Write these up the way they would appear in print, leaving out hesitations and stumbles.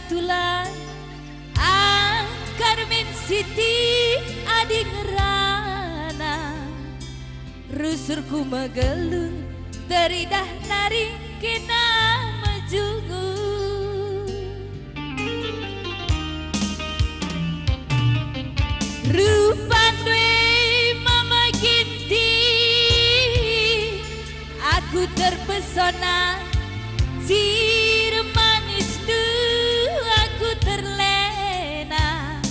tulang Carmen Siti adi ngerana rusurku megelung teridah nari kena majungu rupan dwe mama ginti aku terpesona sir manis du aku terlena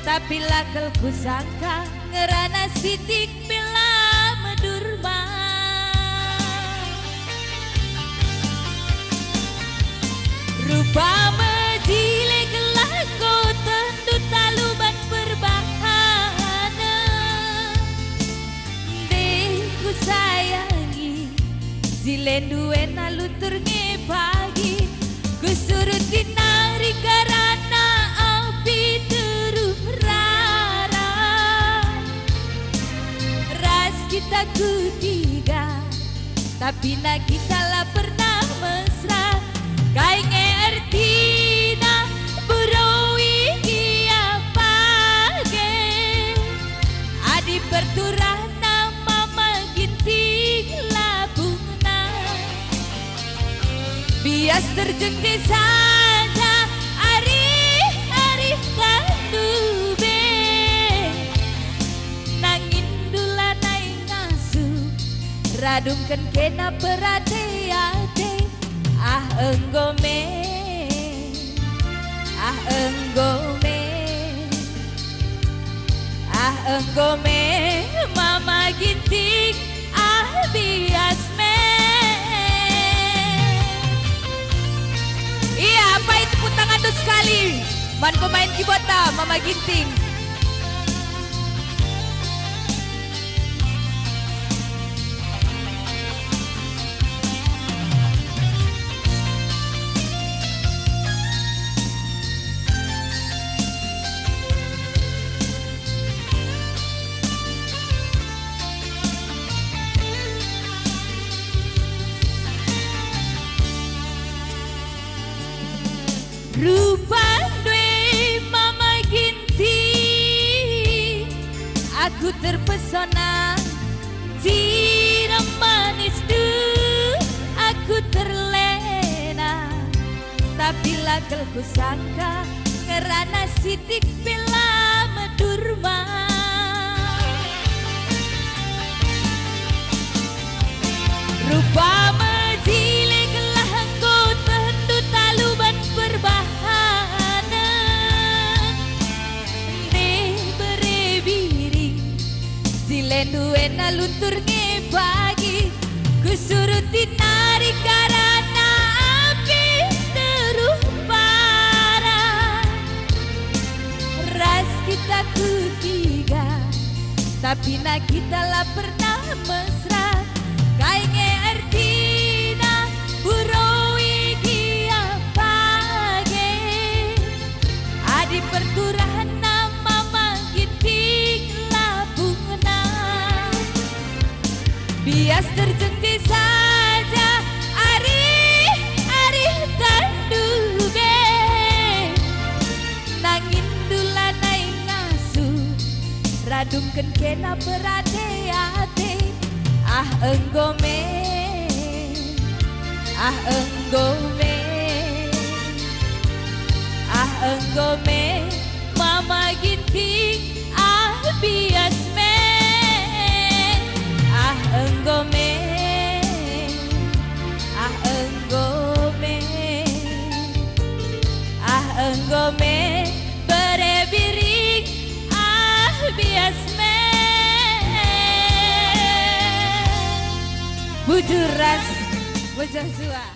tapi lakelku sangka ngerana sitik bela medurma rupa mejile gelah ko tentu taluban berbahana deku sayangi zilen duwe nalutur pagi kusurut dinari karena api teruh rara ras kita ketiga tapi na kita lah pernah mesra kainge artina burawi kia page adi perturah nama maginting labungna bias terjengke saja ari kandube nangin dulanai ngasu radungkan kena perhati-hati enggome enggome mama ginting bias me iya apa itu putang adu sekali man pemain keyboard mama ginting rupa dwe mama ginting aku terpesona siram manis du aku terlena tapi lakelku sangka ngerana sitik bela medurma rupa mejile gelahku tentu taluban berbahana ne berebiri zilen duwe naluntur pagi kusuruti nari karena api teruh parah ras kita ketiga tapi na kita lah pernah mesra kainge artina burawi kia page adi perturahan nama maginting labungna bias terjengke saja ari kandube nangin dulanai ngasu radungken kena perhati-hati enggome mama ginting bias me enggome berebiring bias me bujur ras wajah sua